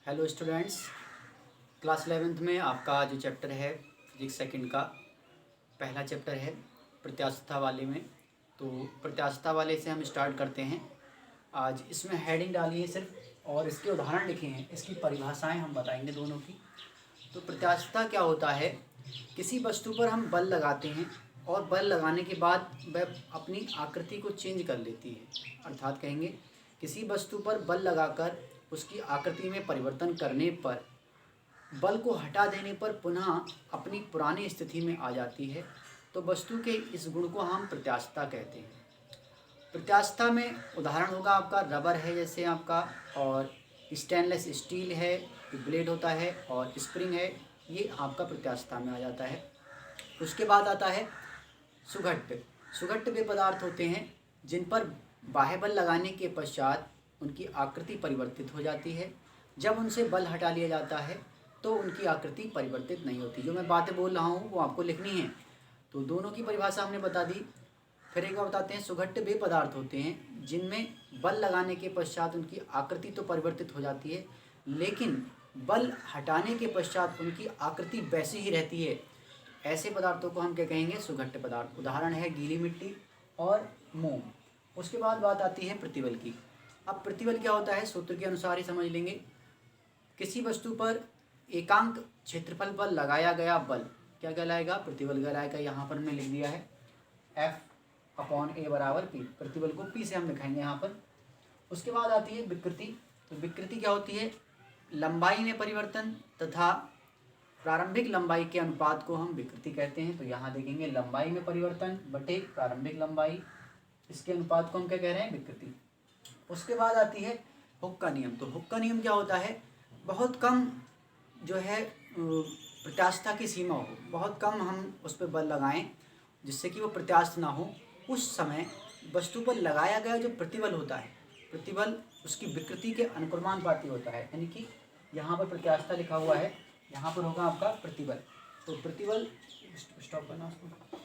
Hello students, class 11th में आपका जो चैप्टर है फिजिक्स सेकंड का पहला चैप्टर है प्रत्यास्थता वाले में। तो प्रत्यास्थता वाले से हम स्टार्ट करते हैं। आज इसमें हेडिंग डाली है सिर्फ और इसके उदाहरण लिखे हैं, इसकी परिभाषाएं हम बताएंगे दोनों की। तो प्रत्यास्थता क्या होता है? किसी वस्तु पर हम बल लगाते हैं और बल लगाने के बाद वह अपनी आकृति को चेंज कर लेती है। अर्थात कहेंगे किसी वस्तु पर बल लगाकर उसकी आकृति में परिवर्तन करने पर बल को हटा देने पर पुनः अपनी पुरानी स्थिति में आ जाती है। तो वस्तु के इस गुण को हम प्रत्यास्थता कहते हैं। प्रत्यास्थता में उदाहरण होगा आपका रबर है जैसे आपका, और स्टेनलेस स्टील है, ब्लेड होता है, और स्प्रिंग है, ये आपका प्रत्यास्थता में आ जाता है। उसके बाद आता है सुघट्ट। सुघट्ट वे पदार्थ होते हैं जिन पर बाह्य बल लगाने के पश्चात उनकी आकृति परिवर्तित हो जाती है। जब उनसे बल हटा लिया जाता है तो उनकी आकृति परिवर्तित नहीं होती। जो मैं बातें बोल रहा हूँ वो आपको लिखनी है। तो दोनों की परिभाषा हमने बता दी। फिर एक बार बताते हैं, सुघट्ट वे पदार्थ होते हैं जिनमें बल लगाने के पश्चात उनकी आकृति तो परिवर्तित हो जाती है, लेकिन बल हटाने के पश्चात उनकी आकृति वैसी ही रहती है। ऐसे पदार्थों को हम क्या कहेंगे? सुघट्ट पदार्थ। उदाहरण है गीली मिट्टी और मोम। उसके बाद बात आती है प्रतिबल की। अब प्रतिबल क्या होता है सूत्र के अनुसार ही समझ लेंगे। किसी वस्तु पर एकांक क्षेत्रफल पर लगाया गया बल क्या कहलाएगा? प्रतिबल कहलाएगा। यहाँ पर हमने लिख दिया है F/A बराबर P। प्रतिबल को P से हम दिखाएंगे यहाँ पर। उसके बाद आती है विकृति। तो विकृति क्या होती है? लंबाई में परिवर्तन तथा प्रारंभिक लंबाई के अनुपात को हम विकृति कहते हैं। तो यहाँ देखेंगे लंबाई में परिवर्तन बटे प्रारंभिक लंबाई, इसके अनुपात को हम क्या कह रहे हैं? विकृति। उसके बाद आती है हुक का नियम। तो हुक का नियम क्या होता है? बहुत कम जो है प्रत्यास्थता की सीमा हो, बहुत कम हम उस पर बल लगाएं जिससे कि वो प्रत्यास्थ ना हो, उस समय वस्तु पर लगाया गया जो प्रतिबल होता है, प्रतिबल उसकी विकृति के अनुक्रमानुपाती होता है। यानी कि यहाँ पर प्रत्यास्थता लिखा हुआ है, यहाँ पर होगा आपका प्रतिबल। तो प्रतिबल, स्टॉप करना उसको।